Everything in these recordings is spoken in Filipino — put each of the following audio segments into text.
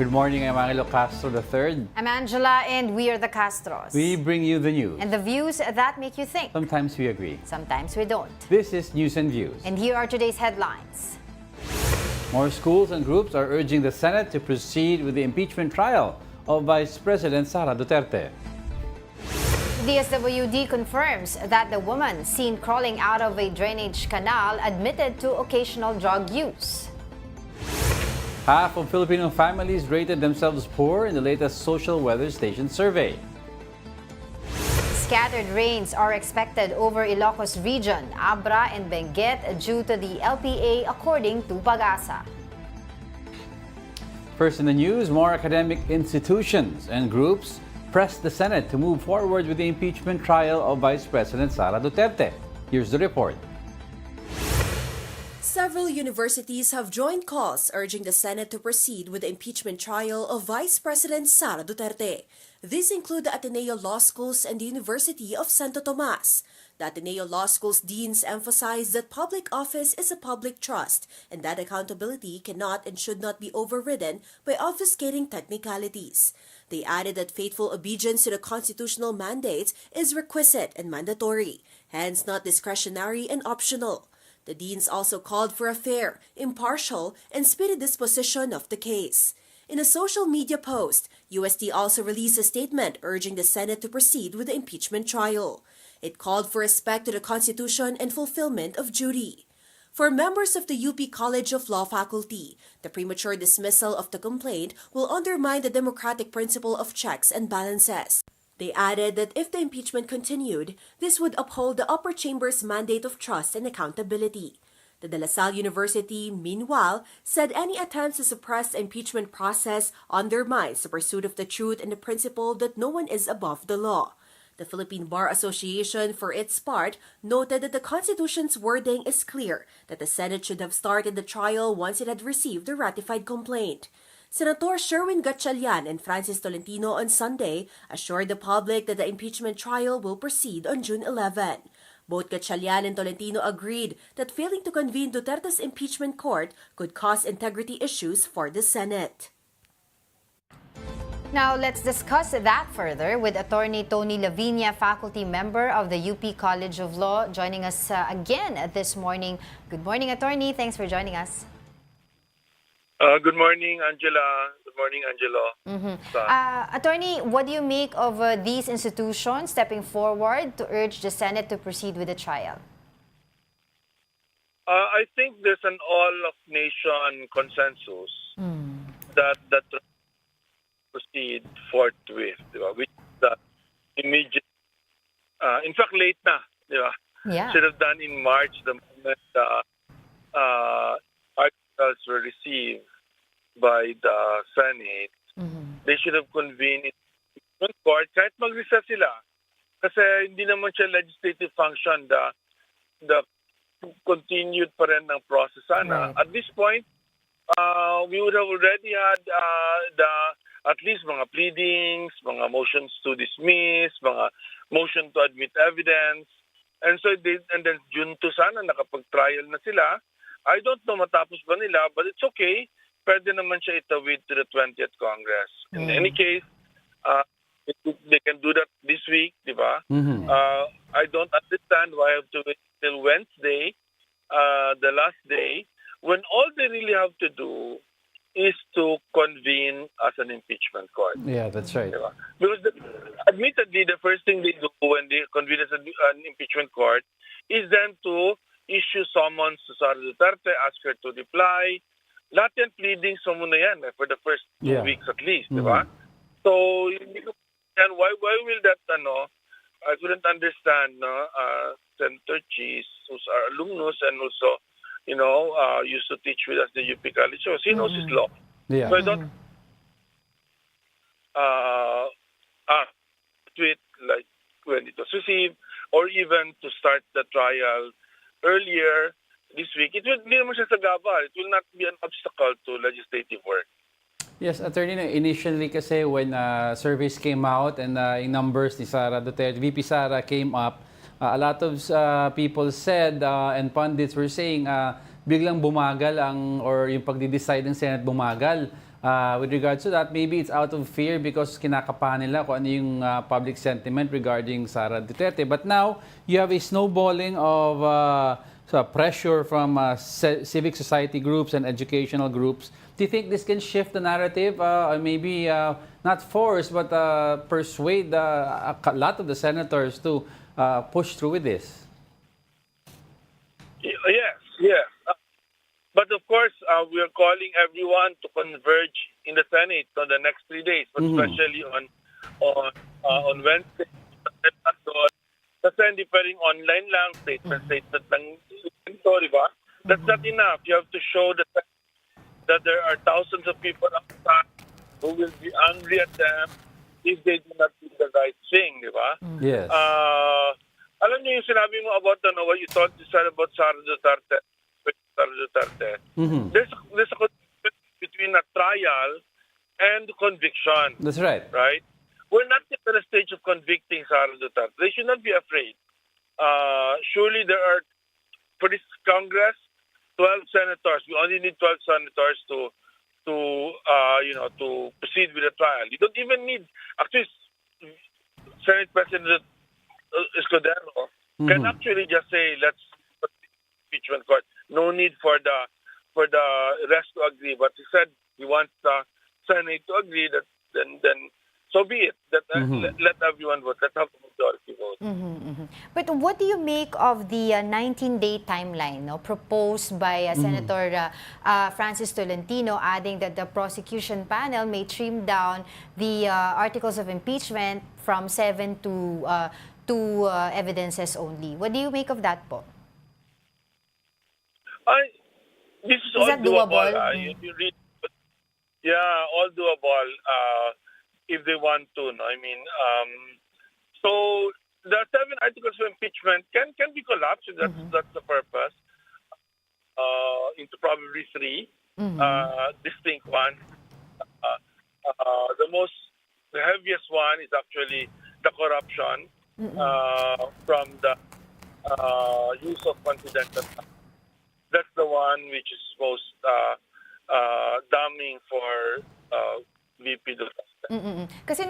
Good morning, I'm Angelo Castro III. I'm Angela, and we are the Castros. We bring you the news. And the views that make you think. Sometimes we agree. Sometimes we don't. This is News and Views. And here are today's headlines. More schools and groups are urging the Senate to proceed with the impeachment trial of Vice President Sara Duterte. DSWD confirms that the woman seen crawling out of a drainage canal admitted to occasional drug use. Half of Filipino families rated themselves poor in the latest social weather station survey. Scattered rains are expected over Ilocos region, Abra and Benguet due to the LPA according to Pag-asa. First in the news, more academic institutions and groups pressed the Senate to move forward with the impeachment trial of Vice President Sara Duterte. Here's the report. Several universities have joined calls urging the Senate to proceed with the impeachment trial of Vice President Sara Duterte. These include the Ateneo Law Schools and the University of Santo Tomas. The Ateneo Law School's deans emphasize that public office is a public trust and that accountability cannot and should not be overridden by obfuscating technicalities. They added that faithful obedience to the constitutional mandates is requisite and mandatory, hence not discretionary and optional. The deans also called for a fair, impartial, and speedy disposition of the case. In a social media post, UST also released a statement urging the Senate to proceed with the impeachment trial. It called for respect to the Constitution and fulfillment of duty. For members of the UP College of Law faculty, the premature dismissal of the complaint will undermine the democratic principle of checks and balances. They added that if the impeachment continued, this would uphold the upper chamber's mandate of trust and accountability. The De La Salle University, meanwhile, said any attempts to suppress the impeachment process undermines the pursuit of the truth and the principle that no one is above the law. The Philippine Bar Association, for its part, noted that the Constitution's wording is clear that the Senate should have started the trial once it had received the ratified complaint. Senator Sherwin Gatchalian and Francis Tolentino on Sunday assured the public that the impeachment trial will proceed on June 11. Both Gatchalian and Tolentino agreed that failing to convene Duterte's impeachment court could cause integrity issues for the Senate. Now, let's discuss that further with Attorney Tony Lavinia, faculty member of the UP College of Law, joining us again this morning. Good morning, Attorney. Thanks for joining us. Good morning, Angela. Good morning, Angelo. Attorney, what do you make of these institutions stepping forward to urge the Senate to proceed with the trial? I think there's an all-of-nation consensus that proceed forthwith, which is the immediate, in fact, late na, Yeah. should have done in March the moment articles were received by the Senate. They should have convened in court kahit mag-recess sila. Kasi hindi naman siya legislative function, the continued pa rin ng process sana. Right. At this point, we would have already had at least mga pleadings, mga motions to dismiss, mga motion to admit evidence. And so and then June 2 sana nakapag-trial na sila. I don't know matapos ba nila, but it's okay. Pwede naman siya itawid to the 20th Congress. In any case, they can do that this week, di ba? I don't understand why I have to wait till Wednesday, the last day, when all they really have to do is to convene as an impeachment court. Yeah, that's right. Diba? Because admittedly, the first thing they do when they convene as an impeachment court is then to issue summons to Sara Duterte, ask her to reply. Lahat yan pleadings mo muna yan for the first 2 weeks at least, di ba? So, why will that, I couldn't understand, Senator Cheese, who's our alumnus and also, used to teach with us the UP College, so he knows his law. Yeah. So I don't tweet like when it was received, or even to start the trial earlier this week. It will, hindi naman siya sagabal. It will not be an obstacle to legislative work. Yes, Attorney, initially kasi when surveys came out and yung numbers ni Sara Duterte, VP Sara came up, a lot of people said and pundits were saying biglang bumagal or yung pagdi-decide ng Senate bumagal. with regards to that, maybe it's out of fear because kinakabahan nila kung ano yung public sentiment regarding Sara Duterte. But now, you have a snowballing of pressure from civic society groups and educational groups. Do you think this can shift the narrative, or maybe not force, but persuade a lot of the senators to push through with this? Yes, yes. But of course, we are calling everyone to converge in the Senate on the next 3 days, but especially on Wednesday. Kasi hindi pa rin online lang, statement lang ito, di ba? That's not enough. You have to show that there are thousands of people outside who will be angry at them if they do not do the right thing, di ba? Yes. Alam niyo yung sinabi mo about what you said about Sara Duterte. There's a connection between a trial and conviction. That's right. Right? We're not yet at the stage of convicting Sara Duterte. They should not be afraid. Surely there are, for this Congress, 12 senators. We only need 12 senators to proceed with the trial. You don't even need, actually, Senate President Teodoro can actually just say, let's impeachment court. No need for the rest to agree. But he said he wants the Senate to agree. That then so be it. That let everyone vote. Let have the majority vote. But what do you make of the 19-day timeline proposed by Senator Francis Tolentino, adding that the prosecution panel may trim down the articles of impeachment from 7 to 2 evidences only? What do you make of that po? This is Is all that doable. doable? You read, all doable if they want to. No? I mean, so the 7 articles of impeachment can be collapsed. That's the purpose. Into probably 3 distinct ones. The heaviest one is actually the corruption from the use of confidential. That's the one which is most damning for VP Duterte. Kasi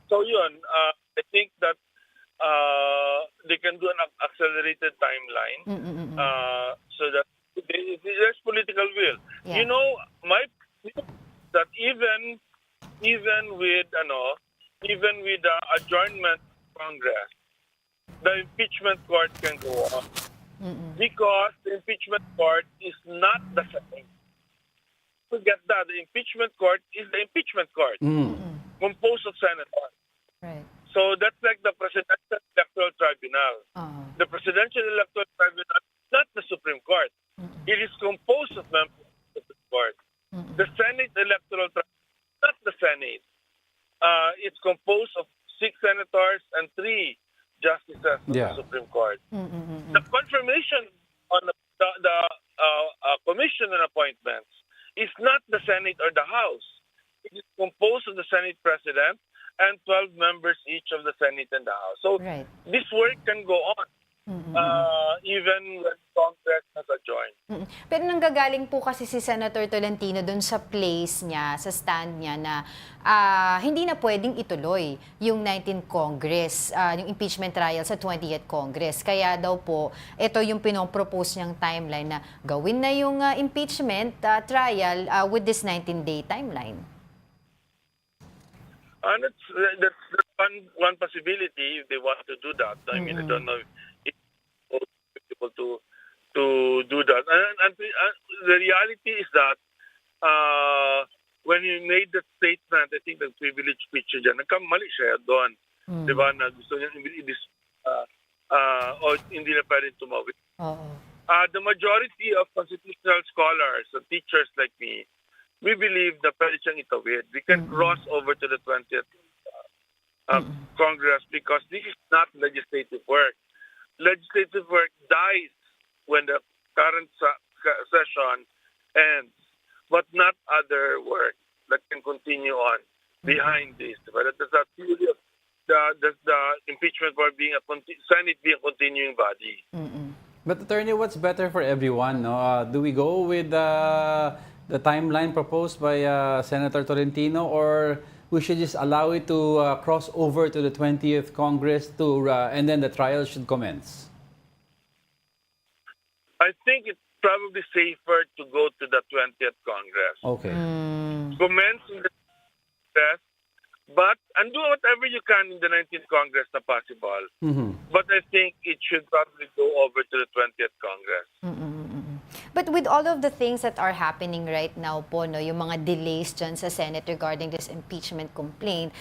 So yun, I think that they can do an accelerated timeline so that there's political will. Yeah. You know, that even with the adjournment of Congress, the impeachment court can go on. Because the impeachment court is not the Senate. Forget that. The impeachment court is the impeachment court, composed of senators. right. So that's like the Presidential Electoral Tribunal. The Presidential Electoral Tribunal is not the Supreme Court. It is composed of members of the Supreme Court. The Senate Electoral Tribunal is not the Senate. It's composed of 6 senators and 3 justices of the Supreme Court. The confirmation on the commission on appointments is not the Senate or the House. It is composed of the Senate President and 12 members each of the Senate and the House. So this work can go on even when Congress has adjourned. Pero nanggagaling po kasi si Senator Tolentino dun sa place niya, sa stand niya na hindi na pwedeng ituloy yung 19th Congress, yung impeachment trial sa 20th Congress. Kaya daw po, ito yung pinopropose niyang timeline na gawin na yung impeachment trial with this 19-day timeline. That's one possibility if they want to do that. I mean, I don't know if it's possible to do that. And the reality is that when he made that statement, I think the privilege speech dyan, nagkamali siya doon. Di ba? Na gusto niya hindi na pa rin tumawid. The majority of constitutional scholars and teachers like me, we believe na pwede siyang itawid. We can cross over to the 20th Congress because this is not legislative work. Legislative work dies when the current session ends, but not other work that can continue on behind this. But that's the theory of the impeachment for being Senate being a continuing body. But Attorney, what's better for everyone? No? Do we go with the timeline proposed by Senator Tolentino, or we should just allow it to cross over to the 20th Congress and then the trial should commence? I think it's probably safer to go to the 20th Congress. Okay. Commence in the Congress, and do whatever you can in the 19th Congress na possible. But I think it should probably go over to the 20th Congress. But with all of the things that are happening right now po, no, yung mga delays dyan sa Senate regarding this impeachment complaint,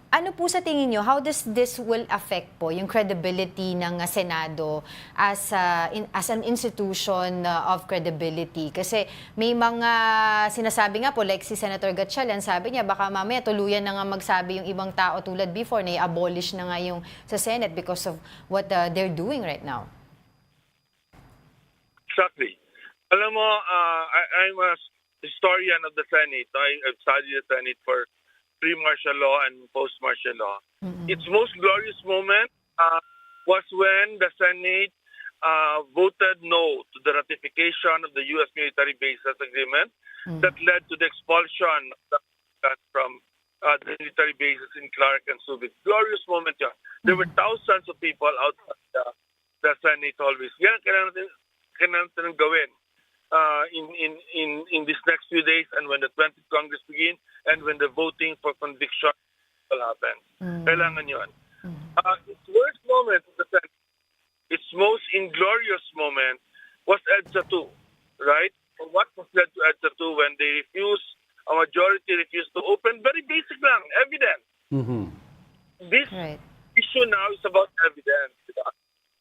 ano po sa tingin nyo, how does this will affect po yung credibility ng Senado as an institution of credibility? Kasi may mga sinasabi nga po, like si Senator Gatchalian, sabi niya baka mamaya tuluyan na nga magsabi yung ibang tao tulad before, na i-abolish na nga yung sa Senate because of what they're doing right now. Exactly. Alam mo, I'm a historian of the Senate. I've studied the Senate for pre-martial law and post-martial law. Its most glorious moment was when the Senate voted no to the ratification of the U.S. military bases agreement that led to the expulsion from the military bases in Clark and Subic. Glorious moment yun. There were thousands of people outside the Senate always. Yan kailangan natin gawin in these next few days, and when the 20th Congress begin, and when the voting for conviction will happen. Kailangan yun. Its worst moment of the Senate, its most inglorious moment was EDSA 2, right? What was led to EDSA 2 when a majority refused to open very basic lang, evidence. This issue now is about evidence. Diba?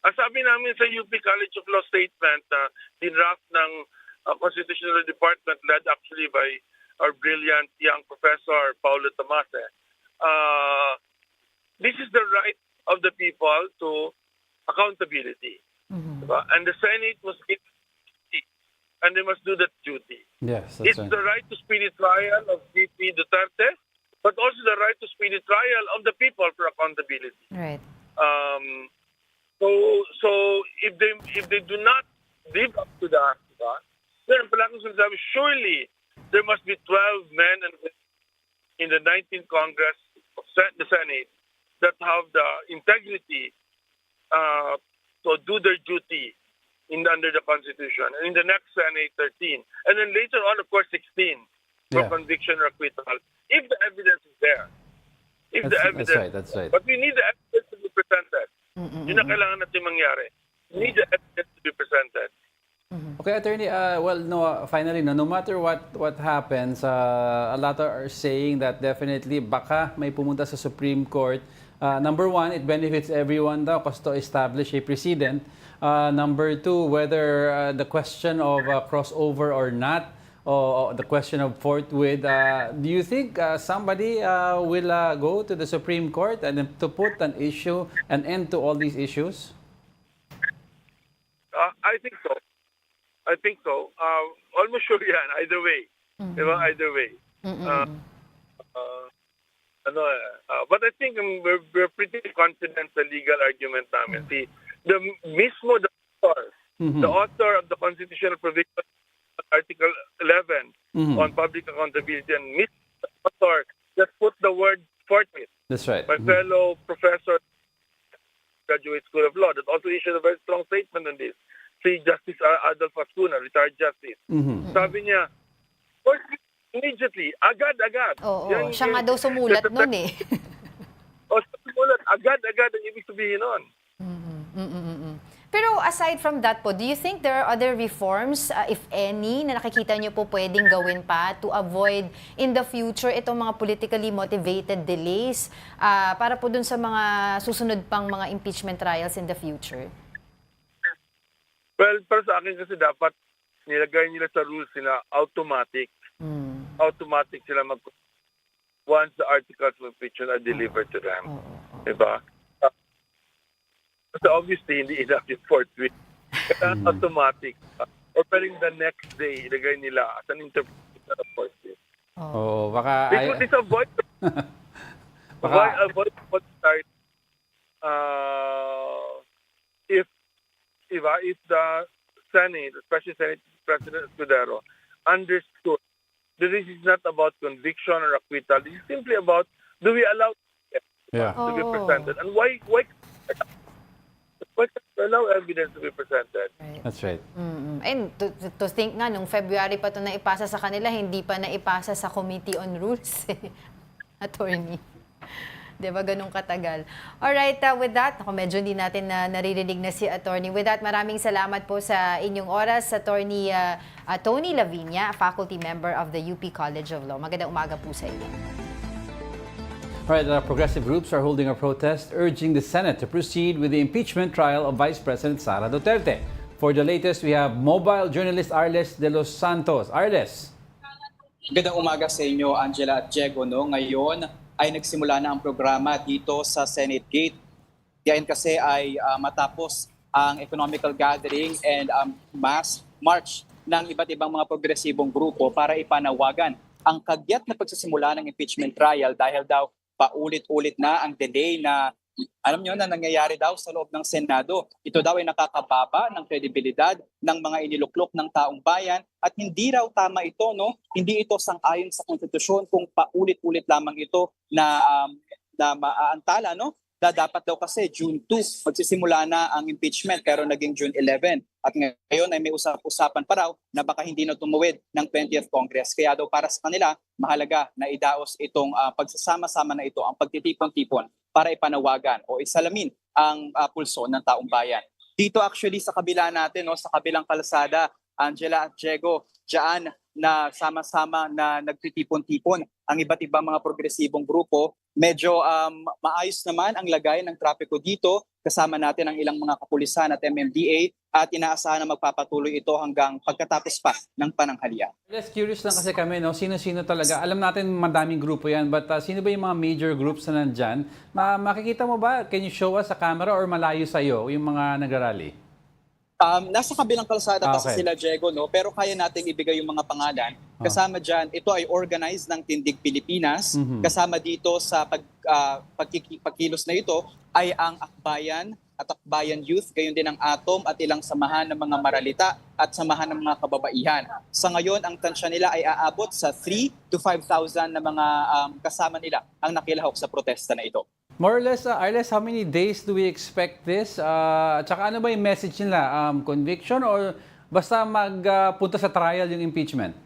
Ang sabi namin sa UP College of Law statement na dinraft ng Constitutional Department led actually by our brilliant young professor, Paulo Tomase, this is the right of the people to accountability. Diba? And the Senate must be and they must do that duty. Yes, that's it's right. the right to speedy trial of VP Duterte, but also the right to speedy trial of the people for accountability. Right. So if they do not live up to that, then palagi sinasabi, surely there must be 12 men and women in the 19th Congress of the Senate that have the integrity to do their duty under the Constitution. And in the next Senate, 13. And then later on, of course, 16 for conviction or acquittal. If the evidence is there. That's right. But we need the evidence to be presented. Yun ang kailangan natin mangyari. We need the evidence to be presented. Okay, Attorney, finally, no matter what happens, a lot are saying that definitely baka may pumunta sa Supreme Court. Number one, it benefits everyone daw kasi to establish a precedent. Number two, whether the question of crossover or not, or the question of forthwith, do you think somebody will go to the Supreme Court and then to put an end to all these issues? I think so. Almost sure yan. Either way. Diba? Either way. But I think we're pretty confident sa legal argument namin. See, the author of the constitutional provision, Article 11 on public accountability, and Mr. Author just put the word forthwith. That's right. My fellow professor, graduate school of law, that also issued a very strong statement on this. Si Justice Adolfo Ascuna, retired justice. Sabi niya, immediately, agad-agad. Oo, siya nga daw sumulat nun eh. Sumulat, agad-agad ang ibig sabihin nun. Pero aside from that po, do you think there are other reforms, if any, na nakikita niyo po pwedeng gawin pa to avoid in the future itong mga politically motivated delays para po dun sa mga susunod pang mga impeachment trials in the future? Well, para sa akin kasi dapat nilagay nila sa rules nila automatic. Automatic sila once the articles of impeachment are delivered to them. Diba? Kasi obviously, hindi enough yung forthwith. Kaya automatic. Or pwedeng the next day, ilagay nila as an interpretation of forthwith. Baka... Because it's avoid if the Senate, especially Senate President Teodoro, understood this is not about conviction or acquittal. This is simply about, do we allow Yeah. to be Oh. presented? And why can't we allow evidence to be presented? That's right. And to think nga, nung February pa ito naipasa sa kanila, hindi pa naipasa sa Committee on Rules. Attorney. Di ba ganun katagal? Alright, with that, ako medyo hindi natin naririnig na si Attorney. With that, maraming salamat po sa inyong oras, Attorney Tony Lavinia, faculty member of the UP College of Law. Magandang umaga po sa inyo. All right, progressive groups are holding a protest urging the Senate to proceed with the impeachment trial of Vice President Sara Duterte. For the latest, we have mobile journalist Arles de los Santos. Arles. Magandang umaga sa inyo, Angela at Diego. No? Ngayon ay nagsimula na ang programa dito sa Senate Gate. Yan kasi ay matapos ang economical gathering and mass march ng iba't ibang mga progresibong grupo para ipanawagan ang kagyat na pagsisimula ng impeachment trial dahil daw paulit-ulit na ang delay na alam nyo na nangyayari daw sa loob ng Senado. Ito daw ay nakakababa ng kredibilidad ng mga iniluklok ng taong bayan at hindi raw tama ito, no? Hindi ito sang-ayon sa konstitusyon kung paulit-ulit lamang ito na maaantala, no? Dapat daw kasi June 2 magsisimula na ang impeachment pero naging June 11. At ngayon ay may usap-usapan pa raw na baka hindi na tumuwid ng 20th Congress. Kaya daw para sa kanila, mahalaga na idaos itong pagsasama-sama na ito, ang pagtitipon-tipon para ipanawagan o isalamin ang pulso ng taong bayan. Dito actually sa kabila natin, no, sa kabilang kalsada, Angela at Diego, dyan na sama-sama na nagtitipon-tipon ang iba't ibang mga progresibong grupo. Medyo maayos naman ang lagay ng trapiko dito. Kasama natin ang ilang mga kapulisan at MMDA at inaasahan na magpapatuloy ito hanggang pagkatapos pa ng pananghalian. Let's curious lang kasi kami, no? Sino-sino talaga? Alam natin madaming grupo yan, but sino ba yung mga major groups na nandyan? Makikita mo ba? Can you show us sa camera or malayo sa'yo yung mga nagrarally? Nasa kabilang kalsada kasi Okay. sila, Diego, no? Pero kaya nating ibigay yung mga pangalan. Kasama dyan, ito ay organized ng Tindig Pilipinas. Kasama dito sa pagkilos na ito ay ang Akbayan at Akbayan Youth, gayon din ang Atom at ilang samahan ng mga maralita at samahan ng mga kababaihan. Sa ngayon, ang tansya nila ay aabot sa 3 to 5,000 na mga kasama nila ang nakilahok sa protesta na ito. More or less, Arles, how many days do we expect this? Tsaka ano ba yung message nila? Conviction or basta magpunta sa trial yung impeachment?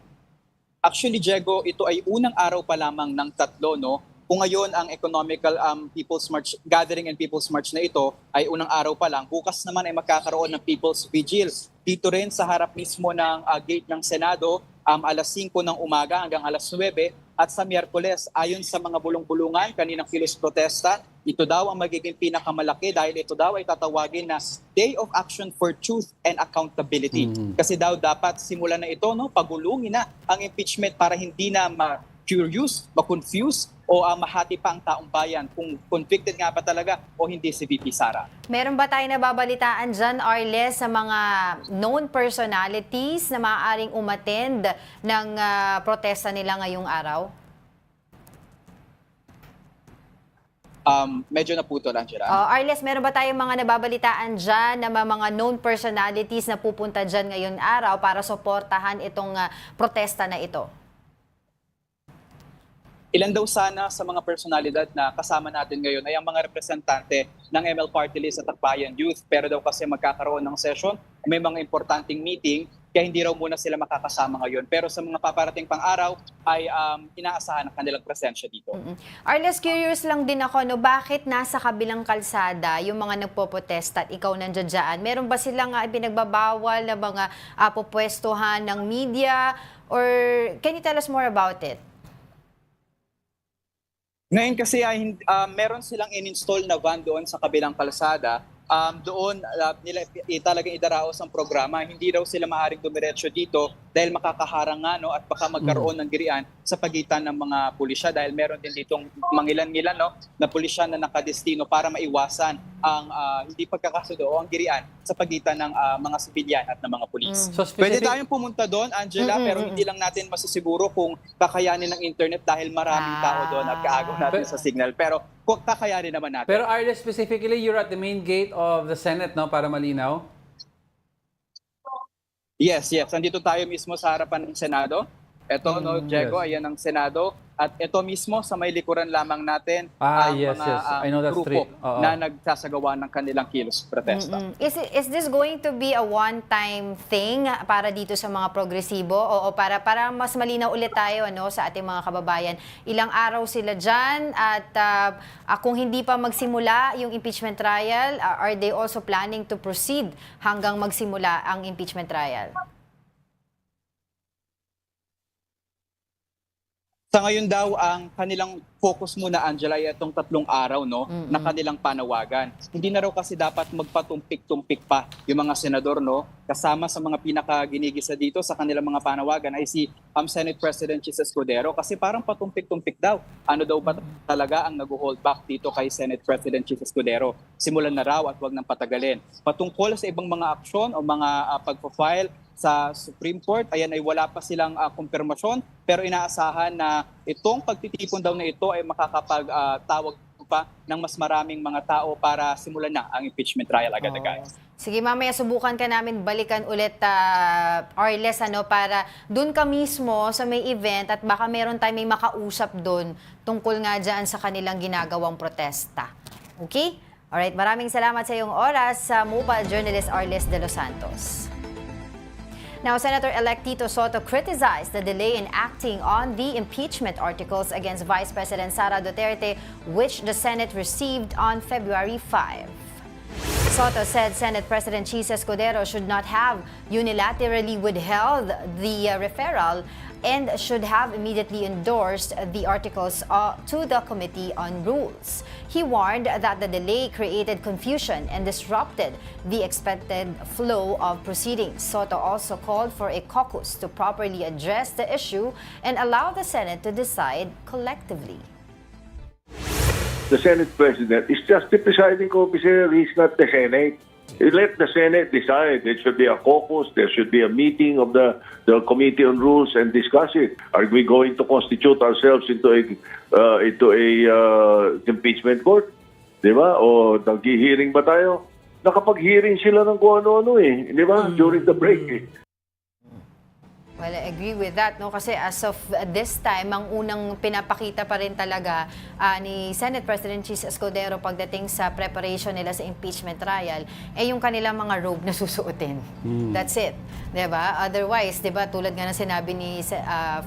Actually, Diego, ito ay unang araw pa lamang ng tatlo, no? Kung ngayon ang economical People's March, gathering and People's March na ito ay unang araw pa lang, bukas naman ay magkakaroon ng People's Vigil. Dito rin sa harap mismo ng gate ng Senado, alas 5 ng umaga hanggang alas 9. At sa Miyerkules, ayon sa mga bulong-bulungan, kaninang kilos protesta, ito daw ang magiging pinakamalaki dahil ito daw ay tatawagin na Day of Action for Truth and Accountability. Kasi daw dapat simulan na ito, no, pagulungin na ang impeachment para hindi na ma-curious, ma-confuse o mahati pa ang taong bayan kung convicted nga ba talaga o hindi si VP Sara. Meron ba tayo nababalitaan dyan, Arles, sa mga known personalities na maaaring umattend ng protesta nila ngayong araw? Medyo naputol, Angela. Arles, meron ba tayong mga nababalitaan dyan na mga known personalities na pupunta dyan ngayong araw para suportahan itong protesta na ito? Ilan daw sana sa mga personalidad na kasama natin ngayon ay ang mga representante ng ML Party List at Akbayan Youth. Pero daw kasi magkakaroon ng session, may mga importanteng meeting, kaya hindi raw muna sila makakasama ngayon. Pero sa mga paparating pang araw ay inaasahan ang kanilang presensya dito. Arles, curious lang din ako, no, bakit nasa kabilang kalsada yung mga nagpo-protesta at ikaw nandiyan dyan? Meron ba silang pinagbabawal na mga pupwestuhan ng media? Or can you tell us more about it? Ngayon kasi ay meron silang in-install na van doon sa kabilang kalsada. Doon nila talagang idaraos ang programa. Hindi raw sila maaaring dumiretso dito dahil makakaharang nga, no, at baka magkaroon ng girian sa pagitan ng mga pulisya dahil meron din ditong mangilan-ngilan, no, na pulisya na nakadestino para maiwasan ang hindi pagkakasundo o ang girian sa pagitan ng mga sibilyan at ng mga pulis. So Pwede tayong pumunta doon, Angela, pero hindi lang natin masisiguro kung kakayanin ng internet dahil maraming tao doon at kaagaw natin sa signal. Pero kung kakayanin naman natin. Pero Arles, specifically, you're at the main gate of the Senate, no? Para malinaw? Yes. Nandito tayo mismo sa harapan ng Senado. Ito, no, Diego, Yes. ayan ang Senado. At ito mismo sa may likuran lamang natin ang Yes, mga yes. I know that grupo street. Oo. na nagsasagawa ng kanilang kilos protesta. Is this going to be a one-time thing para dito sa mga progresibo? O para mas malinaw ulit tayo ano, sa ating mga kababayan. Ilang araw sila dyan at kung hindi pa magsimula yung impeachment trial, are they also planning to proceed hanggang magsimula ang impeachment trial? Sa ngayon daw, ang kanilang focus muna, Angela, ay itong 3 araw no, na kanilang panawagan. Hindi na raw kasi dapat magpatumpik-tumpik pa yung mga senador. No? Kasama sa mga pinakaginigisa dito sa kanilang mga panawagan ay si Senate President Jesus Escudero kasi parang patumpik-tumpik daw. Ano daw ba talaga ang nag-hold back dito kay Senate President Jesus Escudero? Simulan na raw at wag nang patagalin. Patungkol sa ibang mga aksyon o mga pagpo-file sa Supreme Court, ayan ay wala pa silang kumpirmasyon pero inaasahan na itong pagtitipon daw na ito ay makakapagtawag pa ng mas maraming mga tao para simulan na ang impeachment trial agad-agad. Sige, mamaya subukan ka namin balikan ulit, Arles, ano, para dun ka mismo sa may event at baka meron tayo may makausap dun tungkol nga dyan sa kanilang ginagawang protesta. Okay? Alright, maraming salamat sa iyong oras sa mobile journalist Arles de los Santos. Now, Senator-elect Tito Soto criticized the delay in acting on the impeachment articles against Vice President Sara Duterte, which the Senate received on February 5. Soto said Senate President Chis Escudero should not have unilaterally withheld the referral and should have immediately endorsed the articles to the Committee on Rules. He warned that the delay created confusion and disrupted the expected flow of proceedings. Soto also called for a caucus to properly address the issue and allow the Senate to decide collectively. The Senate President is just the presiding officer. He's not the Senate. Let the Senate decide. It should be a caucus. There should be a meeting of the Committee on Rules and discuss it. Are we going to constitute ourselves into a impeachment court? Di ba? O nag-hearing ba tayo? Nakapag-hearing sila ng kung ano-ano eh. Di ba? During the break eh. Well, I agree with that, no? Kasi as of this time, ang unang pinapakita pa rin talaga ni Senate President Chis Escudero pagdating sa preparation nila sa impeachment trial, yung kanilang mga robe na susuotin. That's it. Diba? Otherwise, diba, tulad nga ng sinabi ni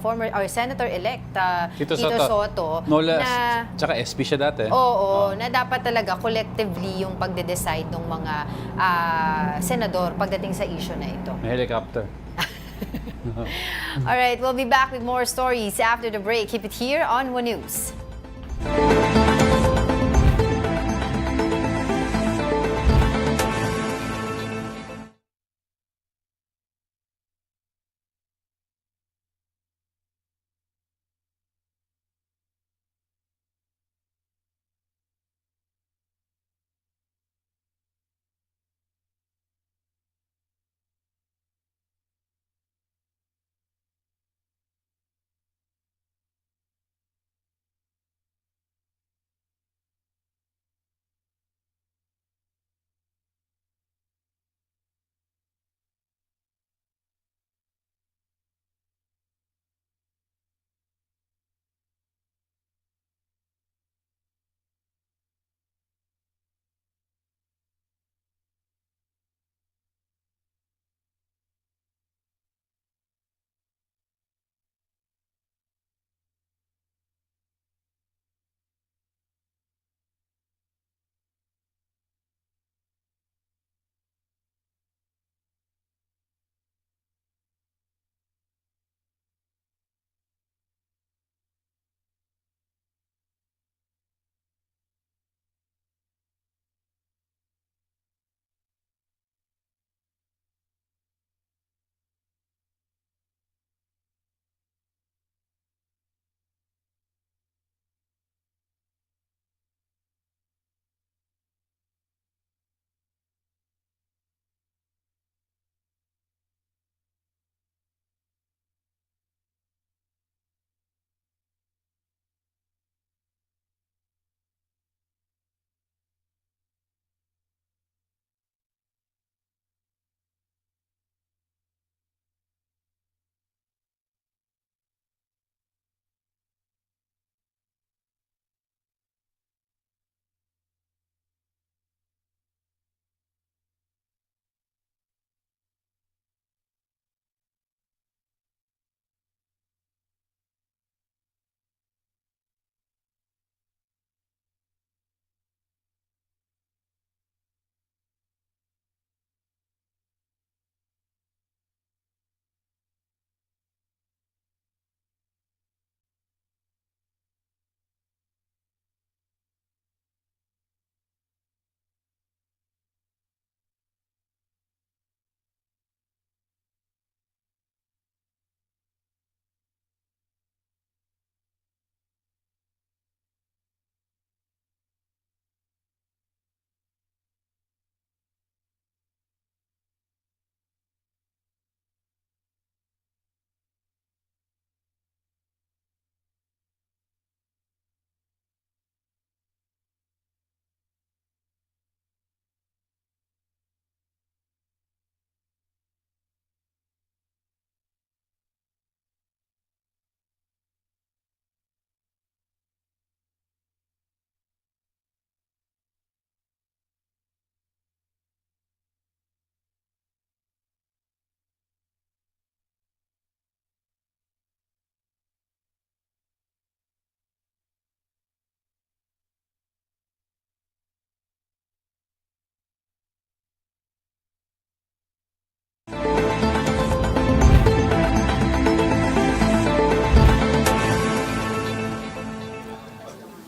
former or Senator-elect Tito Soto, no less. na Tsaka SP siya dati. Oo, na dapat talaga collectively yung pagde-decide ng mga senador pagdating sa issue na ito. May helicopter. All right, we'll be back with more stories after the break. Keep it here on One News.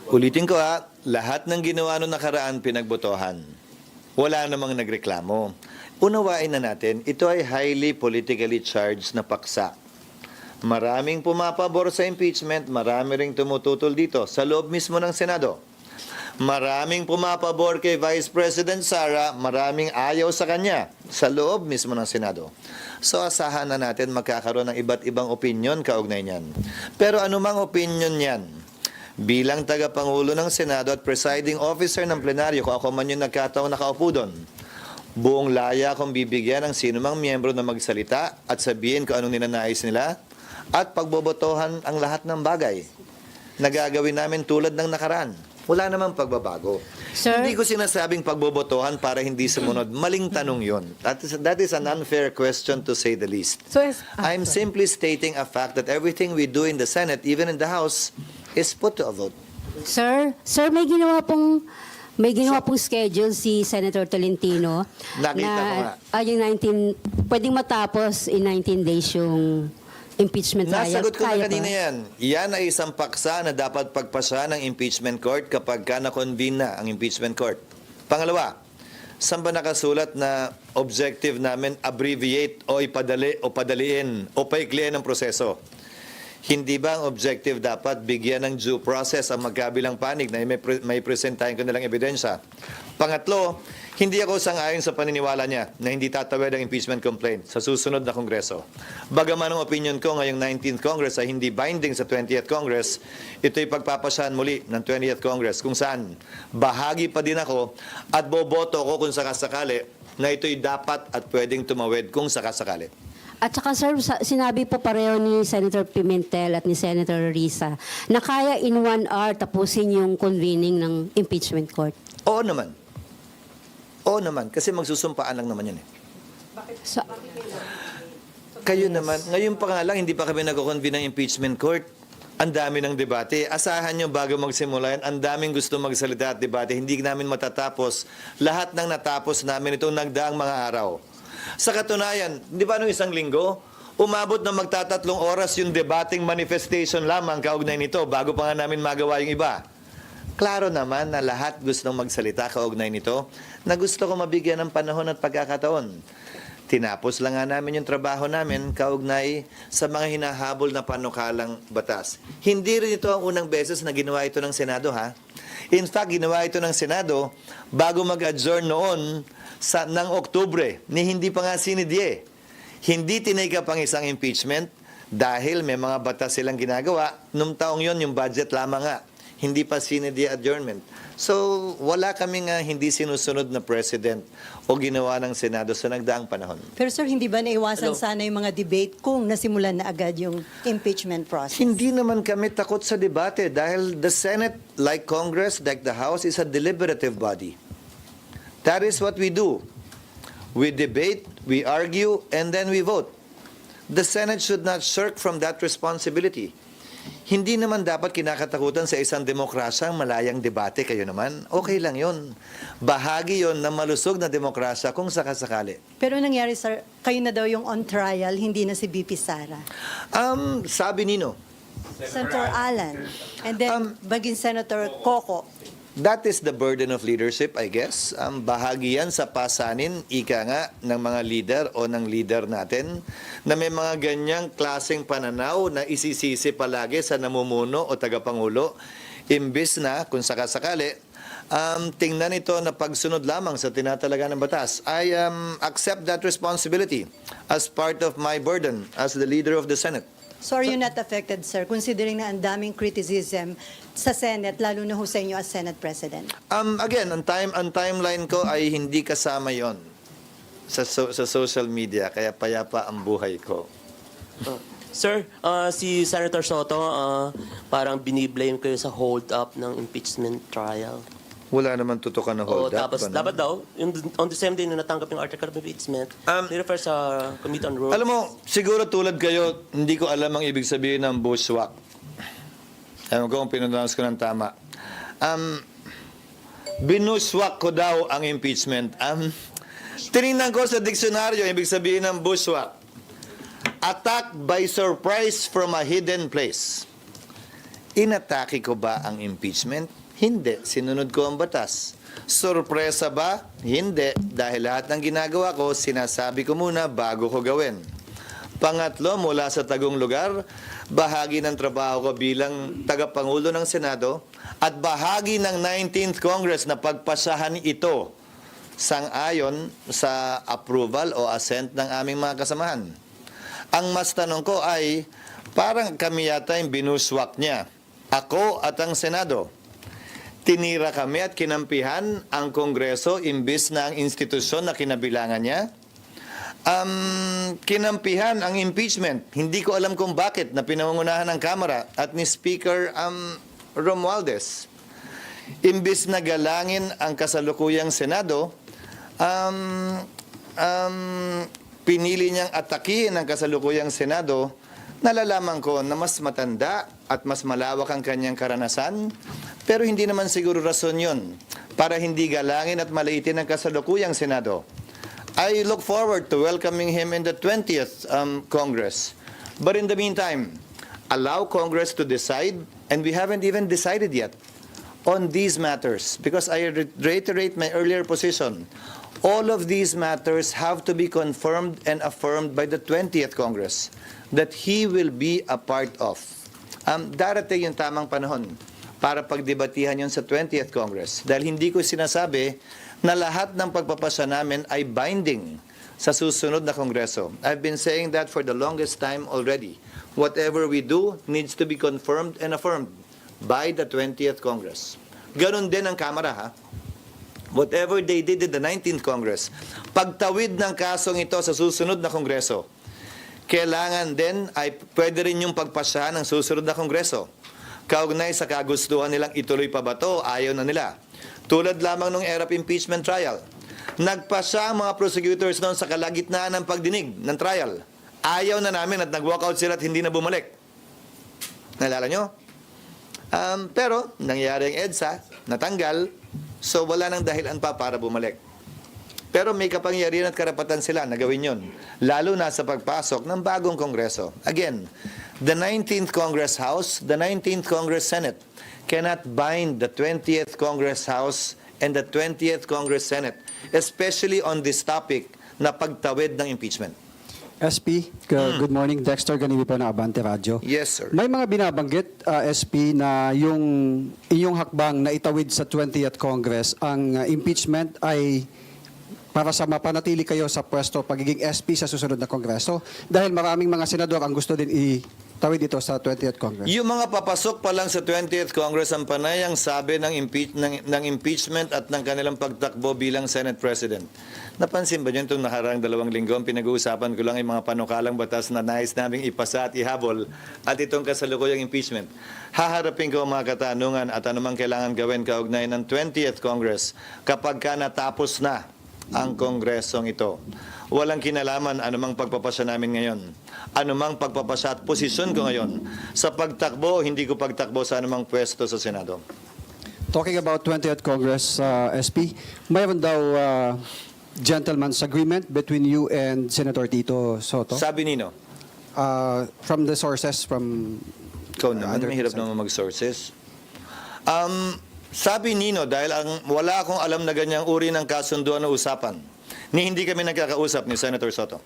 Ulitin ko lahat ng ginawa noong nakaraan pinagbotohan. Wala namang nagreklamo. Unawain na natin, ito ay highly politically charged na paksa. Maraming pumapabor sa impeachment, marami ring tumututol dito sa loob mismo ng Senado. Maraming pumapabor kay Vice President Sara, maraming ayaw sa kanya sa loob mismo ng Senado. So asahan na natin magkakaroon ng iba't ibang opinion kaugnay niyan. Pero anumang opinion niyan, bilang tagapangulo ng Senado at presiding officer ng plenaryo, kung ako man yung nagkataong nakaupo doon, buong laya akong bibigyan ng sino mang miyembro na magsalita at sabihin kung anong ninanais nila at pagbobotohan ang lahat ng bagay na gagawin namin tulad ng nakaraan. Wala namang pagbabago. Sir? Hindi ko sinasabing pagbobotohan para hindi sumunod. Maling tanong yon. That is an unfair question to say the least. So, I'm simply stating a fact that everything we do in the Senate, even in the House, is put to a vote. Sir, may ginawa pong schedule si Senator Tolentino. Nakita ko nga. Yung 19, pwedeng matapos in 19 days yung impeachment trial. Nasagot ko na Kaya kanina ba? yan. Yan ay isang paksa na dapat pagpasa ng impeachment court kapag na-convene na ang impeachment court. Pangalawa, saan ba nakasulat na objective namin abbreviate o ipadali o padaliin o paikliin ang proseso? Hindi ba ang objective dapat bigyan ng due process ang magkabilang panig na may presentahin ko nilang ebidensya? Pangatlo, hindi ako sang-ayon sa paniniwala niya na hindi tatawid ang impeachment complaint sa susunod na Kongreso. Bagaman ang opinion ko ngayong 19th Congress ay hindi binding sa 20th Congress, ito'y pagpapasahan muli ng 20th Congress kung saan bahagi pa din ako at boboto ko kung sakasakali na ito'y dapat at pwedeng tumawid kung sakasakali. At saka sir, sinabi po pareho ni Senator Pimentel at ni Senator Risa na kaya in 1 hour tapusin yung convening ng impeachment court. Oo naman. Oo naman. Kasi magsusumpaan lang naman yan eh. So, Kayo naman, ngayon pa nga lang, hindi pa kami nag-convene ng impeachment court. Ang dami ng debate. Asahan nyo bago magsimula yan, ang daming gusto magsalita at debate. Hindi namin matatapos lahat ng natapos namin itong nagdaang mga araw. Sa katunayan, di ba nung isang linggo, umabot na magtatatlong oras yung debating manifestation lamang kaugnay nito bago pa nga namin magawa yung iba. Klaro naman na lahat gustong magsalita kaugnay nito na gusto ko mabigyan ng panahon at pagkakataon. Tinapos lang nga namin yung trabaho namin kaugnay sa mga hinahabol na panukalang batas. Hindi rin ito ang unang beses na ginawa ito ng Senado, ha? In fact, ginawa ito ng Senado bago mag-adjourn noon ng Oktubre, ni hindi pa nga sinidye. Hindi tinake up ang isang impeachment dahil may mga batas silang ginagawa. Nung taong yon yung budget lamang nga. Hindi pa sinidye adjournment. So, wala kaming hindi sinusunod na president o ginawa ng Senado sa nagdaang panahon. Pero sir, hindi ba naiwasan sana yung mga debate kung nasimulan na agad yung impeachment process? Hindi naman kami takot sa debate dahil the Senate, like Congress, like the House, is a deliberative body. That is what we do. We debate, we argue, and then we vote. The Senate should not shirk from that responsibility. Hindi naman dapat kinakatakutan sa isang demokrasya ang malayang debate. Kayo naman, okay lang yon. Bahagi yon ng malusog na demokrasya kung sakasakali. Pero nangyari sir, kayo na daw yung on trial, hindi na si BP Sara. Sabi nino, Senator Alan, and then baging Senator Coco. that is the burden of leadership, I guess. Bahagi yan sa pasanin, ika nga, ng mga leader o ng leader natin na may mga ganyang klaseng pananaw na isisisi palagi sa namumuno o tagapangulo. Imbis na, kung sakasakali, tingnan ito na pagsunod lamang sa tinatalaga ng batas. I accept that responsibility as part of my burden as the leader of the Senate. So are you not affected, sir, considering na ang daming criticism sa Senate, lalo na ho sa inyo as Senate President? Again, ang timeline ko ay hindi kasama yon sa social media, kaya payapa ang buhay ko. Sir, si Senator Soto, parang biniblame kayo sa hold-up ng impeachment trial. Wala naman tutukan na hold up. Tapos dapat daw, on the same day na natanggap yung article of impeachment, refer sa Committee on Rules. Alam mo, siguro tulad kayo, hindi ko alam ang ibig sabihin ng bushwhack. Alam ko kung pinunawas ko ng tama. Binushwhack ko daw ang impeachment. Tinignan ko sa diksyonaryo, ibig sabihin ng bushwhack. Attack by surprise from a hidden place. Inatake ko ba ang impeachment? Hindi. Sinunod ko ang batas. Sorpresa ba? Hindi. Dahil lahat ng ginagawa ko, sinasabi ko muna bago ko gawin. Pangatlo, mula sa tagong lugar, bahagi ng trabaho ko bilang tagapangulo ng Senado at bahagi ng 19th Congress na pagpasahan ito sang-ayon sa approval o assent ng aming mga kasamahan. Ang mas tanong ko ay, parang kami yata yung binuswak niya. Ako at ang Senado. Tinira kami at kinampihan ang Kongreso imbis na ang institusyon na kinabilangan niya. Kinampihan ang impeachment. Hindi ko alam kung bakit na pinangungunahan ng Kamara at ni Speaker Romualdez. Imbis na galangin ang kasalukuyang Senado, pinili niyang atakihin ang kasalukuyang Senado. Nalalaman ko na mas matanda at mas malawak ang kanyang karanasan, pero hindi naman siguro rason yun para hindi galangin at maliitin ang kasalukuyang Senado. I look forward to welcoming him in the 20th Congress. But in the meantime, allow Congress to decide, and we haven't even decided yet on these matters, because I reiterate my earlier position. All of these matters have to be confirmed and affirmed by the 20th Congress that he will be a part of. Darating yung tamang panahon para pagdebatihan yun sa 20th Congress. Dahil hindi ko sinasabi na lahat ng pagpapasya namin ay binding sa susunod na Kongreso. I've been saying that for the longest time already. Whatever we do needs to be confirmed and affirmed by the 20th Congress. Ganon din ang Kamara, ha? Whatever they did in the 19th Congress, pagtawid ng kasong ito sa susunod na Kongreso, kailangan din ay pwede rin yung pagpasyahan ng susunod na Kongreso. Kaugnay sa kagustuhan nilang ituloy pa ba to, ayaw na nila. Tulad lamang ng era of impeachment trial. Nagpasya ang mga prosecutors noon sa kalagitnaan ng pagdinig ng trial. Ayaw na namin at nag-walkout sila at hindi na bumalik. Nalala nyo? Pero nangyari ang EDSA, natanggal, so wala nang dahilan pa para bumalik. Pero may kapangyarihan at karapatan sila na gawin yun, lalo na sa pagpasok ng bagong Kongreso. Again, the 19th Congress House, the 19th Congress Senate cannot bind the 20th Congress House and the 20th Congress Senate, especially on this topic na pagtawid ng impeachment. SP, good morning. Dexter Ganibi po ng Abante Radio. Yes, sir. May mga binabanggit, SP, na yung inyong hakbang na itawid sa 20th Congress, ang impeachment ay para sa mapanatili kayo sa pwesto pagiging SP sa susunod na Kongreso dahil maraming mga senador ang gusto din itawid ito sa 20th Congress. Yung mga papasok pa lang sa 20th Congress ang panayang sabi ng impeachment at ng kanilang pagtakbo bilang Senate President. Napansin ba niyo itong nakarang 2 linggo? Pinag-uusapan ko lang yung mga panukalang batas na nais naming ipasa at ihabol at itong kasalukuyang impeachment. Haharapin ko ang mga katanungan at anumang kailangan gawin kaugnay ng 20th Congress kapag ka natapos na ang kongresong ito. Walang kinalaman anumang pagpapasya namin ngayon. Anumang pagpapasya at posisyon ko ngayon. Sa pagtakbo, hindi ko pagtakbo sa anumang pwesto sa Senado. Talking about 20th Congress, SP, mayroon daw gentleman's agreement between you and Senator Tito Soto? Sabi nino? From the sources from... Ikaw naman, mahirap naman mag-sources. Sabi nino, dahil wala akong alam na ganyang uri ng kasunduan na usapan, ni hindi kami nagkakausap ni Senator Soto.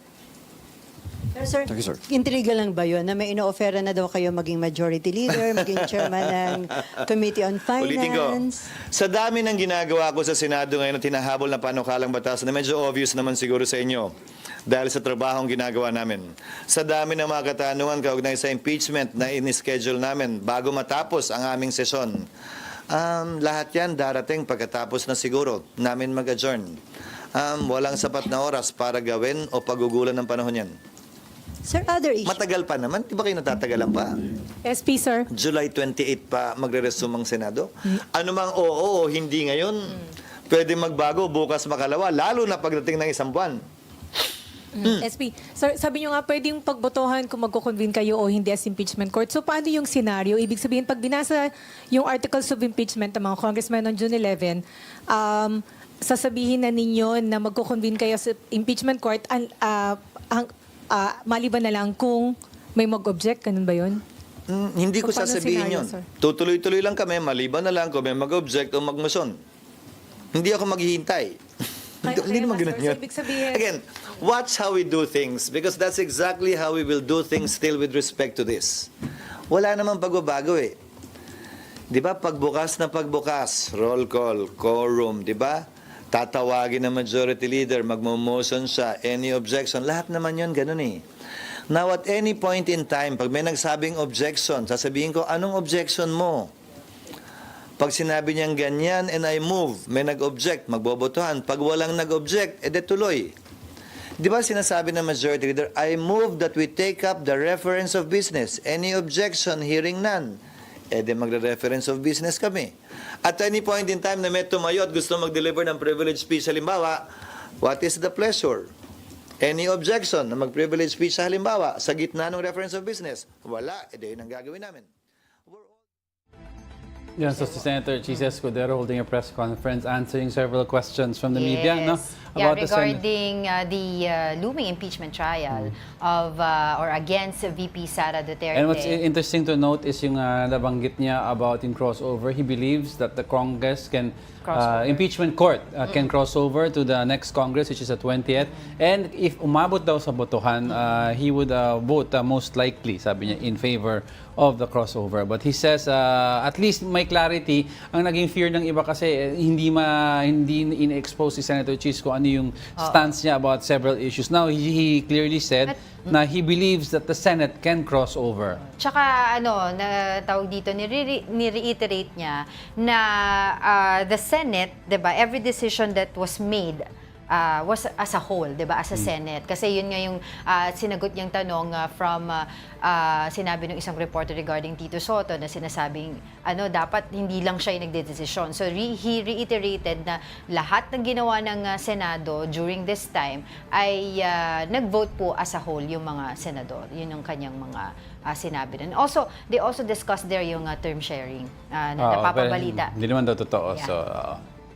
Pero sir, Thank you, sir. intriga lang ba yun na may ino-offera na daw kayo maging majority leader, maging chairman ng Committee on Ulitin ko, Finance? sa dami ng ginagawa ko sa Senado ngayon na tinahabol na panukalang batas na medyo obvious naman siguro sa inyo dahil sa trabahong ginagawa namin. Sa dami ng mga katanungan kaugnay sa impeachment na in-schedule namin bago matapos ang aming sesyon, lahat yan darating pagkatapos na siguro namin mag-adjourn. Walang sapat na oras para gawin o pagugulan ng panahon yan. Sir, other issue. Matagal pa naman. Di ba kayo natatagalan pa? SP, sir. July 28 pa magre-resume ang Senado. Ano mang oo o hindi ngayon, pwede magbago bukas makalawa, lalo na pagdating ng 1 buwan. SP, sir, sabi nyo nga pwedeng pagbotohan kung magko-convene kayo o hindi as impeachment court. So paano yung scenario? Ibig sabihin, pag binasa yung articles of impeachment ng mga congressmen on June 11, sasabihin na ninyo na magko-convene kayo sa impeachment court maliban na lang kung may mag-object, ganun ba yun? Hindi ko So, paano sasabihin scenario, yun. sir? Tutuloy-tuloy lang kami, maliban na lang kung may mag-object o magmoson. Hindi ako maghihintay. Hindi naman ganun sir. So, yun. ibig sabihin- Again, watch how we do things because that's exactly how we will do things still with respect to this. Wala namang pagbabago eh. Di ba, pagbukas na pagbukas, roll call, quorum, di ba? Tatawagin ng majority leader, magmo-motion siya, any objection, lahat naman yun, ganun eh. Now, at any point in time, pag may nagsabing objection, sasabihin ko, anong objection mo? Pag sinabi niyang ganyan and I move, may nag-object, magbobotohan. Pag walang nag-object, edi tuloy. Di ba sinasabi ng majority leader, I move that we take up the reference of business. Any objection, hearing none. Edi magre-reference of business kami. At any point in time na may tumayo at gusto mag-deliver ng privilege speech, halimbawa, what is the pleasure? Any objection na mag-privilege speech sa halimbawa, sa gitna ng reference of business? Wala, edi yun ang gagawin namin. Yan, so si Senator Chisa Escudero holding a press conference answering several questions from the media, no? Yeah, About the Senate. regarding the looming impeachment trial of or against VP Sara Duterte. And what's interesting to note is yung nabanggit niya about in crossover. He believes that the Congress can, impeachment court can cross over to the next Congress, which is the 20th. And if umabot daw sa botohan, he would vote most likely, sabi niya, in favor of the crossover. But he says, at least may clarity. Ang naging fear ng iba kasi, hindi in-expose si Senator Chis kung ano yung stance niya about several issues. Now, he clearly said na he believes that the Senate can cross over. Tsaka na tawag dito, ni-reiterate niya na the Senate, 'di ba, every decision that was made was as a whole, 'di ba, as a Senate. Kasi yun nga yung sinagot niyang tanong from sinabi ng isang reporter regarding Tito Soto na sinasabing dapat hindi lang siya yung nagdedesisyon. So he reiterated na lahat ng ginawa ng Senado during this time ay nag-vote po as a whole yung mga senador. Yun yung kanyang mga sinabi. And also, they also discussed there yung term sharing na napapabalita. Hindi naman daw totoo. Yeah. So,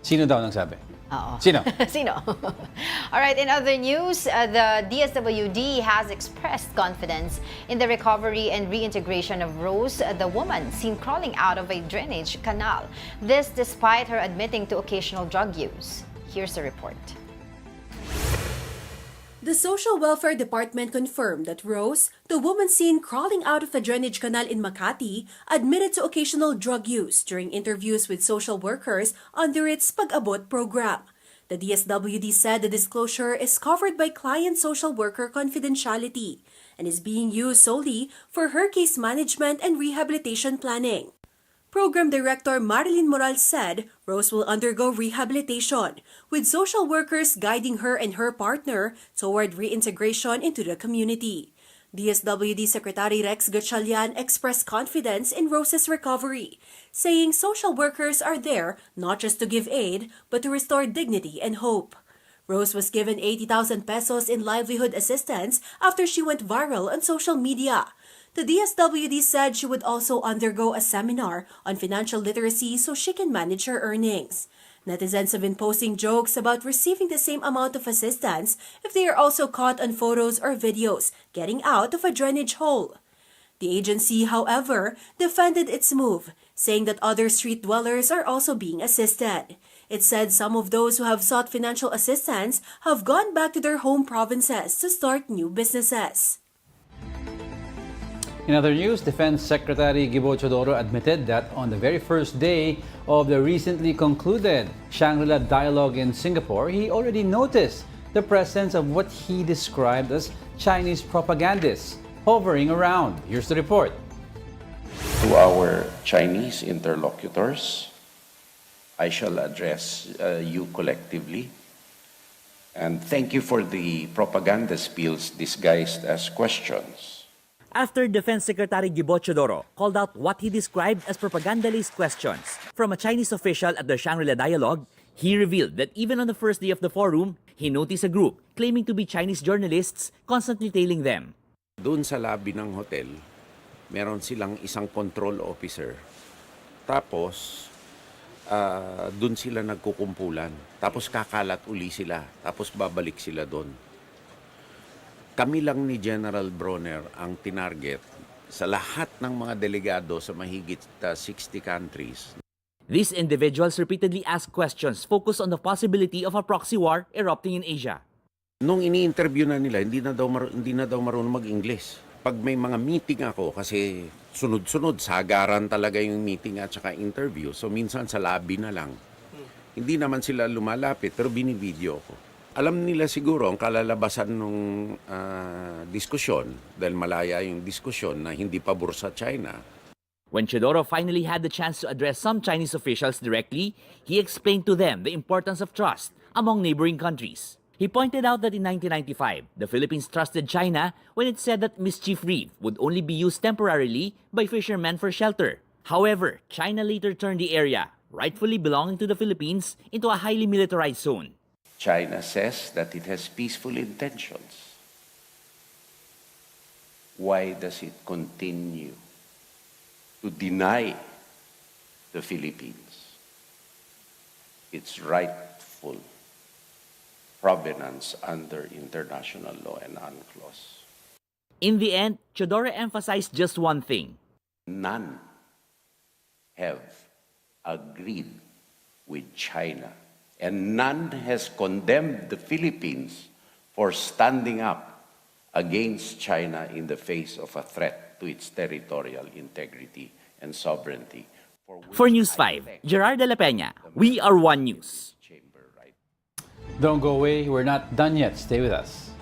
sino daw nagsabi? Sino? Sino? All right, in other news, the DSWD has expressed confidence in the recovery and reintegration of Rose, the woman seen crawling out of a drainage canal. This despite her admitting to occasional drug use. Here's the report. The Social Welfare Department confirmed that Rose, the woman seen crawling out of a drainage canal in Makati, admitted to occasional drug use during interviews with social workers under its Pag-abot program. The DSWD said the disclosure is covered by client social worker confidentiality and is being used solely for her case management and rehabilitation planning. Program Director Marilyn Moral said Rose will undergo rehabilitation, with social workers guiding her and her partner toward reintegration into the community. DSWD Secretary Rex Gatchalian expressed confidence in Rose's recovery, saying social workers are there not just to give aid, but to restore dignity and hope. Rose was given 80,000 pesos in livelihood assistance after she went viral on social media. The DSWD said she would also undergo a seminar on financial literacy so she can manage her earnings. Netizens have been posting jokes about receiving the same amount of assistance if they are also caught on photos or videos getting out of a drainage hole. The agency, however, defended its move, saying that other street dwellers are also being assisted. It said some of those who have sought financial assistance have gone back to their home provinces to start new businesses. In other news, Defense Secretary Teodoro admitted that on the very first day of the recently concluded Shangri-La dialogue in Singapore, he already noticed the presence of what he described as Chinese propagandists hovering around. Here's the report. To our Chinese interlocutors, I shall address you collectively. And thank you for the propaganda spills disguised as questions. After Defense Secretary Teodoro called out what he described as propaganda-laced questions from a Chinese official at the Shangri-La dialogue, he revealed that even on the first day of the forum, he noticed a group claiming to be Chinese journalists constantly tailing them. Doon sa lobby ng hotel, meron silang isang control officer. Tapos, doon sila nagkukumpulan. Tapos kakalat uli sila. Tapos babalik sila doon. Kami lang ni General Bronner ang tinarget sa lahat ng mga delegado sa mahigit 60 countries. These individuals repeatedly asked questions focused on the possibility of a proxy war erupting in Asia. Nung ini-interview na nila, hindi na daw marunong mag-English. Pag may mga meeting ako, kasi sunod-sunod, sagaran talaga yung meeting at saka interview. So minsan sa lobby na lang. Hindi naman sila lumalapit, pero binivideo ko. Alam nila siguro ang kalalabasan ng diskusyon, dahil malaya yung diskusyon na hindi pabor sa China. When Teodoro finally had the chance to address some Chinese officials directly, he explained to them the importance of trust among neighboring countries. He pointed out that in 1995, the Philippines trusted China when it said that mischief reef would only be used temporarily by fishermen for shelter. However, China later turned the area, rightfully belonging to the Philippines, into a highly militarized zone. China says that it has peaceful intentions. Why does it continue to deny the Philippines its rightful provenance under international law and UNCLOS? In the end, Teodoro emphasized just one thing. None have agreed with China, and none has condemned the Philippines for standing up against China in the face of a threat to its territorial integrity and sovereignty. For News 5, Gerard de la Peña, We Are One News. Don't go away. We're not done yet. Stay with us.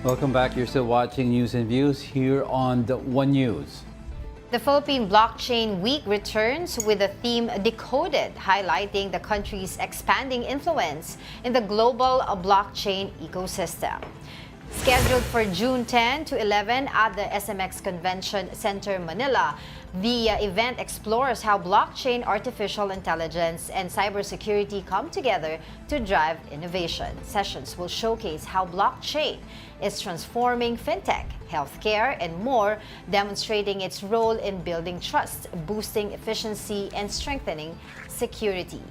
Welcome back. You're still watching News and Views here on the One News. The Philippine Blockchain Week returns with the theme Decoded, highlighting the country's expanding influence in the global blockchain ecosystem. Scheduled for June 10 to 11 at the SMX Convention Center, Manila, the event explores how blockchain, artificial intelligence, and cybersecurity come together to drive innovation. Sessions will showcase how blockchain is transforming fintech, healthcare, and more, demonstrating its role in building trust, boosting efficiency, and strengthening security.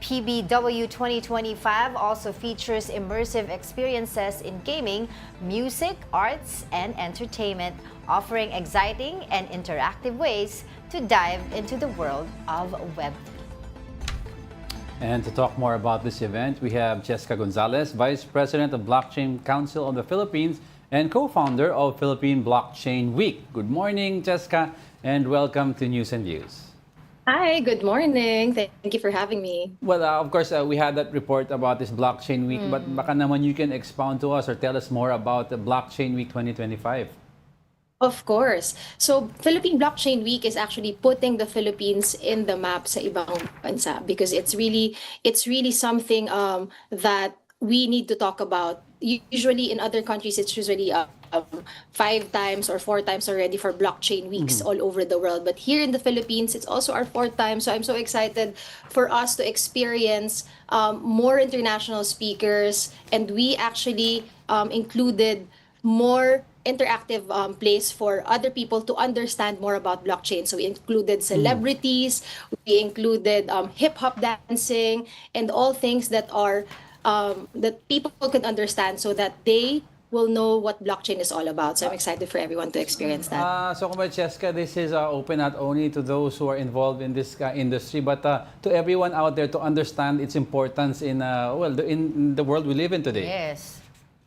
PBW 2025 also features immersive experiences in gaming, music, arts, and entertainment, offering exciting and interactive ways to dive into the world of Web3. And to talk more about this event, we have Jessica Gonzalez, Vice President of Blockchain Council of the Philippines and co-founder of Philippine Blockchain Week. Good morning, Jessica, and welcome to News and Views. Hi, good morning. Thank you for having me. Well, of course, we had that report about this Blockchain Week, but baka naman you can expound to us or tell us more about the Blockchain Week 2025. Of course. So, Philippine Blockchain Week is actually putting the Philippines in the map sa ibang bansa because it's really something that we need to talk about. Usually in other countries, it's usually 5 times or 4 times already for blockchain weeks all over the world. But here in the Philippines, it's also our 4th time. So I'm so excited for us to experience more international speakers. And we actually included more interactive place for other people to understand more about blockchain. So we included celebrities, we included hip-hop dancing, and all things that are that people can understand so that they will know what blockchain is all about. So I'm excited for everyone to experience that. So, Cheska, this is open not only to those who are involved in this industry, but to everyone out there to understand its importance in in the world we live in today. Yes.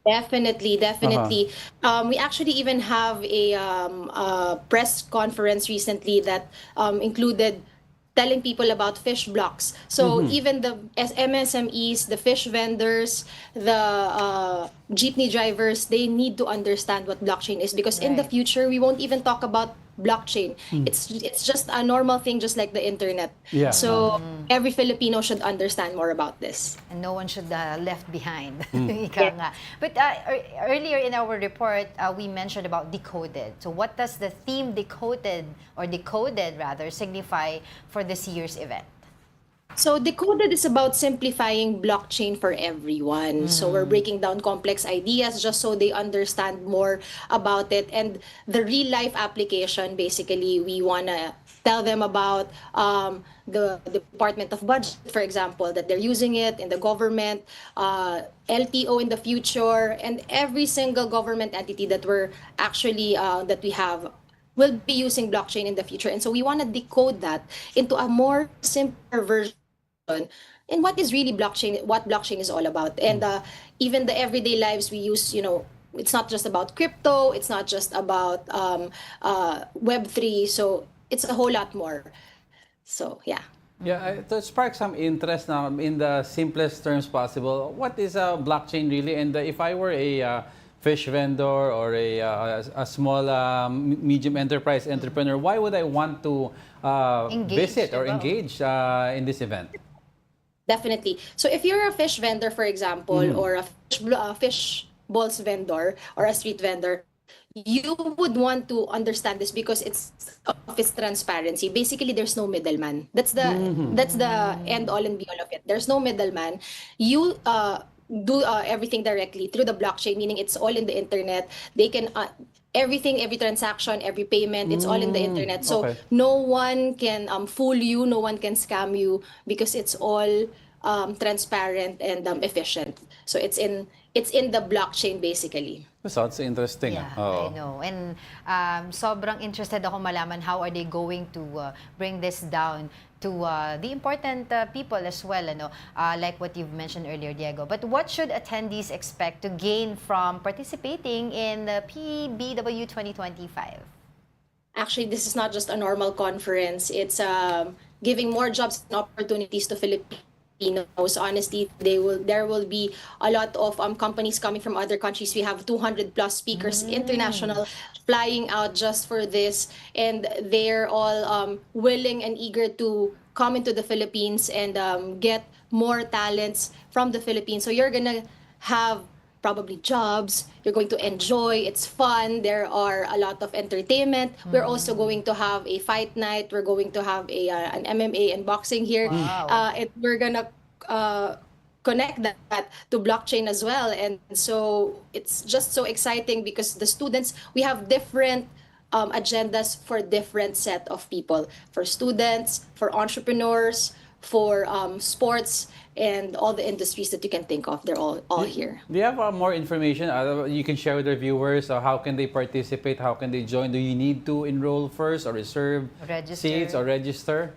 Definitely. We actually even have a press conference recently that included telling people about fish blocks. So even the MSMEs, the fish vendors, the jeepney drivers, they need to understand what blockchain is, because in the future we won't even talk about blockchain. It's just a normal thing, just like the internet. Yeah. So every Filipino should understand more about this. And no one should left behind. Ika nga. But earlier in our report, we mentioned about decoded. So what does the theme decoded rather signify for this year's event? So Decoded is about simplifying blockchain for everyone. So we're breaking down complex ideas just so they understand more about it. And the real life application, basically, we want to tell them about the Department of Budget, for example, that they're using it in the government, LTO in the future, and every single government entity that we're actually, that we have will be using blockchain in the future. And so we want to decode that into a more simpler version in what is really blockchain, what blockchain is all about. And even the everyday lives we use, it's not just about crypto, it's not just about Web3, so it's a whole lot more. So, yeah. Yeah, to spark some interest now in the simplest terms possible, what is a blockchain really? And if I were a fish vendor or a small medium enterprise entrepreneur, why would I want to visit or engage in this event? Definitely. So if you're a fish vendor, for example, or a fish balls vendor or a street vendor, you would want to understand this because it's of its transparency. Basically, there's no middleman. That's the end all and be all of it. There's no middleman. You do everything directly through the blockchain, meaning it's all in the internet. They can everything, every transaction, every payment, it's all in the internet. So no one can fool you, no one can scam you, because it's all transparent and efficient. So it's in the blockchain basically. Sounds interesting. Yeah, I know. And sobrang interested ako malaman how are they going to bring this down to the important people as well, like what you've mentioned earlier, Diego. But what should attendees expect to gain from participating in the PBW 2025? Actually, this is not just a normal conference. It's giving more jobs and opportunities to Filipinos. Honestly, there will be a lot of companies coming from other countries. We have 200 plus speakers international flying out just for this, and they're all willing and eager to come into the Philippines and get more talents from the Philippines. So you're gonna have probably jobs, you're going to enjoy, it's fun, there are a lot of entertainment. We're also going to have a fight night, we're going to have an MMA and boxing here. And we're gonna connect that to blockchain as well. And so it's just so exciting because the students, we have different agendas for different set of people, for students, for entrepreneurs, for sports, and all the industries that you can think of. They're all here. Do you have more information you can share with our viewers? How can they participate? How can they join? Do you need to enroll first or reserve seats or register?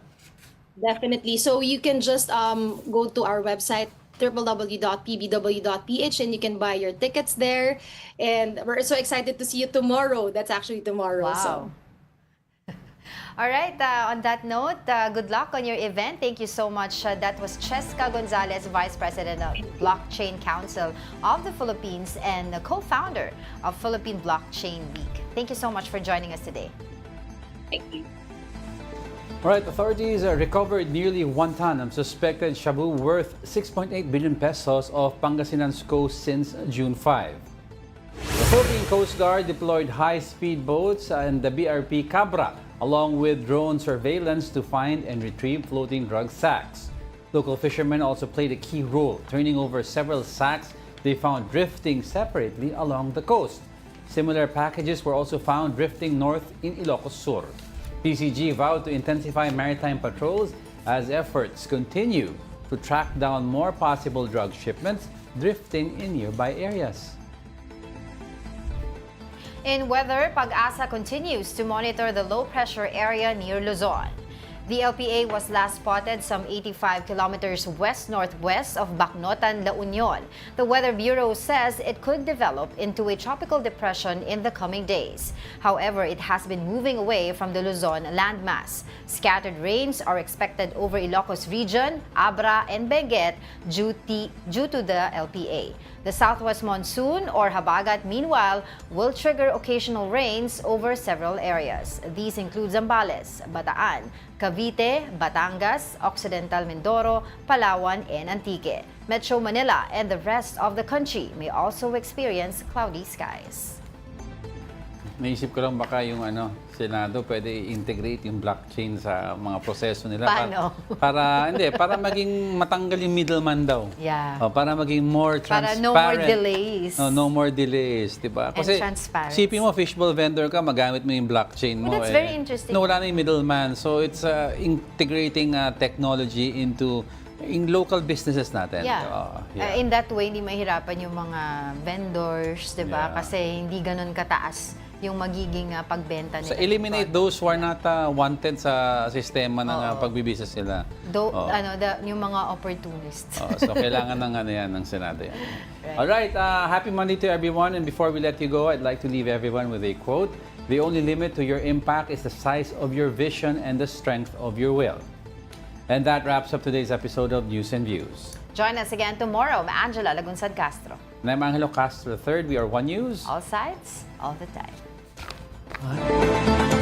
Definitely. So you can just go to our website, www.pbw.ph, and you can buy your tickets there. And we're so excited to see you tomorrow. That's actually tomorrow. Wow. So. All right, on that note, good luck on your event. Thank you so much. That was Cheska Gonzalez, Vice President of Blockchain Council of the Philippines and the co-founder of Philippine Blockchain Week. Thank you so much for joining us today. Thank you. All right, authorities recovered nearly 1 ton of suspected shabu worth 6.8 billion pesos of Pangasinan's coast since June 5. The Philippine Coast Guard deployed high-speed boats and the BRP Cabra, along with drone surveillance to find and retrieve floating drug sacks. Local fishermen also played a key role, turning over several sacks they found drifting separately along the coast. Similar packages were also found drifting north in Ilocos Sur. PCG vowed to intensify maritime patrols as efforts continue to track down more possible drug shipments drifting in nearby areas. In weather, Pag-asa continues to monitor the low-pressure area near Luzon. The LPA was last spotted some 85 kilometers west-northwest of Bacnotan, La Union. The Weather Bureau says it could develop into a tropical depression in the coming days. However, it has been moving away from the Luzon landmass. Scattered rains are expected over Ilocos region, Abra, and Benguet due to the LPA. The southwest monsoon or habagat, meanwhile, will trigger occasional rains over several areas. These include Zambales, Bataan, Cavite, Batangas, Occidental Mindoro, Palawan, and Antique. Metro Manila and the rest of the country may also experience cloudy skies. Naisip ko lang baka yung Senado pwede i-integrate yung blockchain sa mga proseso nila. Paano? Para maging matanggal yung middleman daw. Yeah. Para maging more Para transparent. no more delays. No more delays, diba? And Kasi transparency. isipin mo, fishbowl vendor ka, magamit mo yung blockchain mo. Well, that's very interesting. Wala na yung middleman. So it's integrating technology into in local businesses natin. Yeah. In that way, hindi mahirapan yung mga vendors, diba? Yeah. Kasi hindi ganun kataas yung magiging pagbenta nila. So eliminate those who are not wanted sa sistema ng pagbibisnes nila. Yung mga opportunists. So kailangan ng Senado yan. Right. Alright, happy Monday to everyone. And before we let you go, I'd like to leave everyone with a quote. The only limit to your impact is the size of your vision and the strength of your will. And that wraps up today's episode of News and Views. Join us again tomorrow. I'm Angela Lagunsad Castro. And I'm Angelo Castro III. We are One News. All sides, all the time. Bye.